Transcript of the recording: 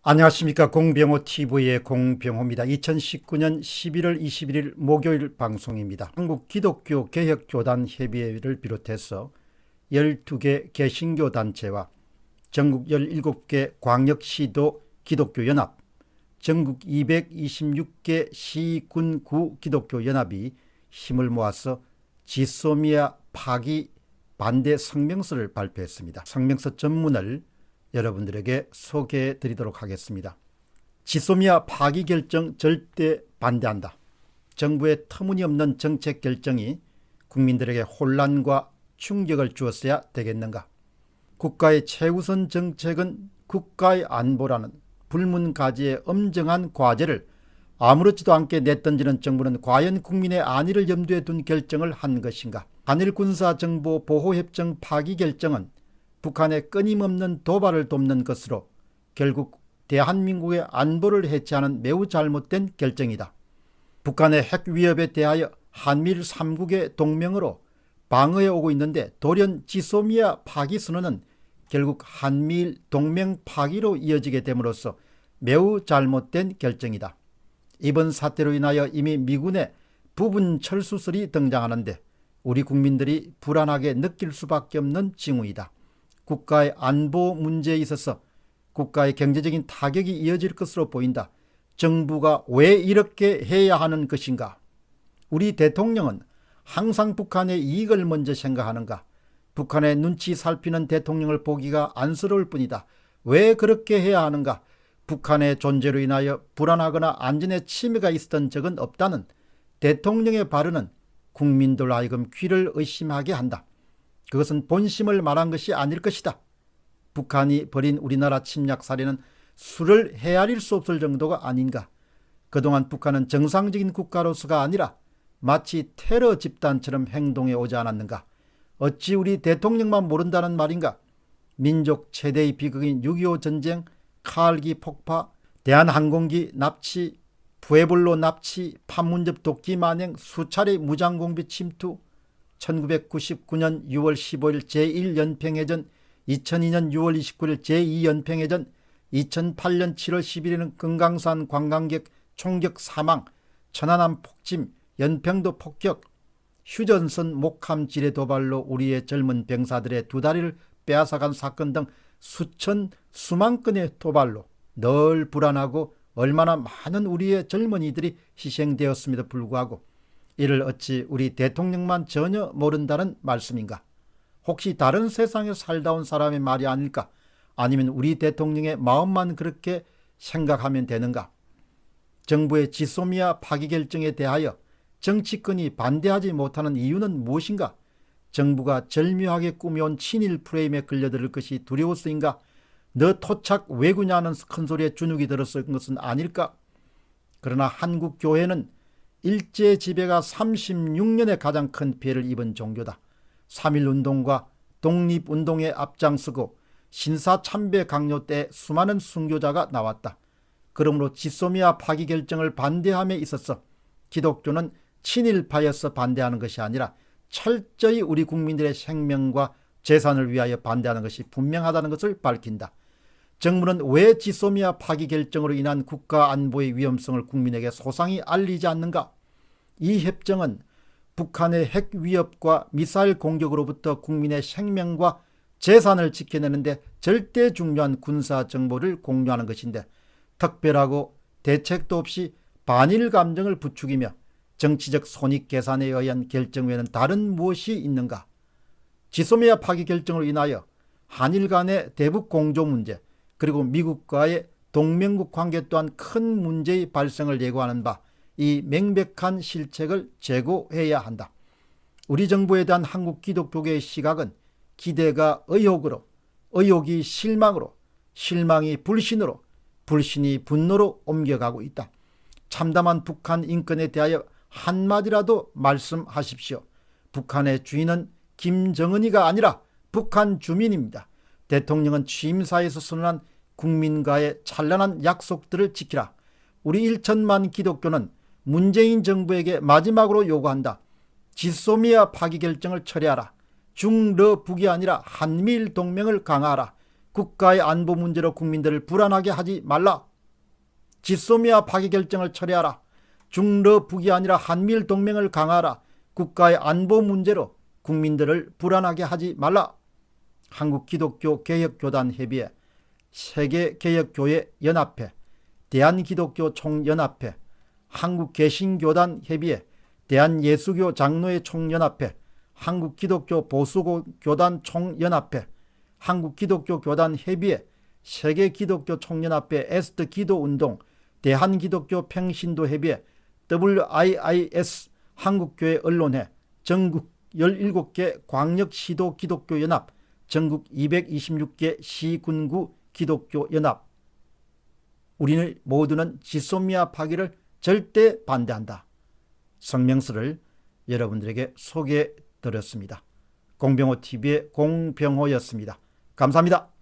안녕하십니까. 공병호TV의 공병호입니다. 2019년 11월 21일 목요일 방송입니다. 한국기독교개혁교단협의회를 비롯해서 12개 개신교 단체와 전국 17개 광역시도 기독교연합, 전국 226개 시군구 기독교연합이 힘을 모아서 지소미아 파기 반대 성명서를 발표했습니다. 성명서 전문을 여러분들에게 소개해 드리도록 하겠습니다. 지소미아 파기 결정 절대 반대한다. 정부의 터무니없는 정책 결정이 국민들에게 혼란과 충격을 주었어야 되겠는가. 국가의 최우선 정책은 국가의 안보라는 불문가지의 엄정한 과제를 아무렇지도 않게 내던지는 정부는 과연 국민의 안위를 염두에 둔 결정을 한 것인가. 한일 군사정보 보호협정 파기 결정은 북한의 끊임없는 도발을 돕는 것으로 결국 대한민국의 안보를 해치하는 매우 잘못된 결정이다. 북한의 핵 위협에 대하여 한미일 3국의 동맹으로 방어해 오고 있는데 돌연 지소미아 파기 선언은 결국 한미일 동맹 파기로 이어지게 됨으로써 매우 잘못된 결정이다. 이번 사태로 인하여 이미 미군의 부분 철수설이 등장하는데 우리 국민들이 불안하게 느낄 수밖에 없는 징후이다. 국가의 안보 문제에 있어서 국가의 경제적인 타격이 이어질 것으로 보인다. 정부가 왜 이렇게 해야 하는 것인가? 우리 대통령은 항상 북한의 이익을 먼저 생각하는가? 북한의 눈치 살피는 대통령을 보기가 안쓰러울 뿐이다. 왜 그렇게 해야 하는가? 북한의 존재로 인하여 불안하거나 안전에 침해가 있었던 적은 없다는 대통령의 발언은 국민들 하여금 귀를 의심하게 한다. 그것은 본심을 말한 것이 아닐 것이다. 북한이 벌인 우리나라 침략 사례는 수를 헤아릴 수 없을 정도가 아닌가. 그동안 북한은 정상적인 국가로서가 아니라 마치 테러 집단처럼 행동해 오지 않았는가. 어찌 우리 대통령만 모른다는 말인가. 민족 최대의 비극인 6.25 전쟁, 카알기 폭파, 대한항공기 납치, 푸에블로 납치, 판문점 도끼 만행, 수차례 무장공비 침투, 1999년 6월 15일 제1연평해전, 2002년 6월 29일 제2연평해전, 2008년 7월 11일은 금강산 관광객 총격 사망, 천안함 폭침, 연평도 폭격, 휴전선 목함 지뢰 도발로 우리의 젊은 병사들의 두 다리를 빼앗아간 사건 등 수만 건의 도발로 늘 불안하고 얼마나 많은 우리의 젊은이들이 희생되었음에도 불구하고 이를 어찌 우리 대통령만 전혀 모른다는 말씀인가? 혹시 다른 세상에 살다 온 사람의 말이 아닐까? 아니면 우리 대통령의 마음만 그렇게 생각하면 되는가? 정부의 지소미아 파기 결정에 대하여 정치권이 반대하지 못하는 이유는 무엇인가? 정부가 절묘하게 꾸며온 친일 프레임에 끌려들 것이 두려워서인가? 너 토착 왜구냐는 큰소리에 주눅이 들었을 것은 아닐까? 그러나 한국 교회는 일제 지배가 36년에 가장 큰 피해를 입은 종교다. 3.1운동과 독립운동에 앞장서고 신사참배 강요 때 수많은 순교자가 나왔다. 그러므로 지소미아 파기 결정을 반대함에 있어서 기독교는 친일파여서 반대하는 것이 아니라 철저히 우리 국민들의 생명과 재산을 위하여 반대하는 것이 분명하다는 것을 밝힌다. 정부는 왜 지소미아 파기 결정으로 인한 국가 안보의 위험성을 국민에게 소상히 알리지 않는가? 이 협정은 북한의 핵 위협과 미사일 공격으로부터 국민의 생명과 재산을 지켜내는데 절대 중요한 군사 정보를 공유하는 것인데 특별하고 대책도 없이 반일 감정을 부추기며 정치적 손익 계산에 의한 결정 외에는 다른 무엇이 있는가? 지소미아 파기 결정으로 인하여 한일 간의 대북 공조 문제 그리고 미국과의 동맹국 관계 또한 큰 문제의 발생을 예고하는 바 이 명백한 실책을 제고해야 한다. 우리 정부에 대한 한국 기독교계의 시각은 기대가 의혹으로, 의혹이 실망으로, 실망이 불신으로, 불신이 분노로 옮겨가고 있다. 참담한 북한 인권에 대하여 한마디라도 말씀하십시오. 북한의 주인은 김정은이가 아니라 북한 주민입니다. 대통령은 취임사에서 선언한 국민과의 찬란한 약속들을 지키라. 우리 1천만 기독교는 문재인 정부에게 마지막으로 요구한다. 지소미아 파기 결정을 철회하라. 중러 북이 아니라 한미일 동맹을 강화하라. 국가의 안보 문제로 국민들을 불안하게 하지 말라. 지소미아 파기 결정을 철회하라. 중러 북이 아니라 한미일 동맹을 강화하라. 국가의 안보 문제로 국민들을 불안하게 하지 말라. 한국기독교개혁교단협의회, 세계개혁교회 연합회, 대한기독교 총연합회, 한국개신교단협의회, 대한예수교 장로회 총연합회, 한국기독교 보수교단 총연합회, 한국기독교교단협의회, 세계기독교총연합회, 에스트기도운동, 대한기독교평신도협의회, WIIS, 한국교회 언론회, 전국 17개 광역시도 기독교연합, 전국 226개 시군구 기독교연합. 우리는 모두는 지소미아 파기를 절대 반대한다. 성명서를 여러분들에게 소개해 드렸습니다. 공병호TV의 공병호였습니다. 감사합니다.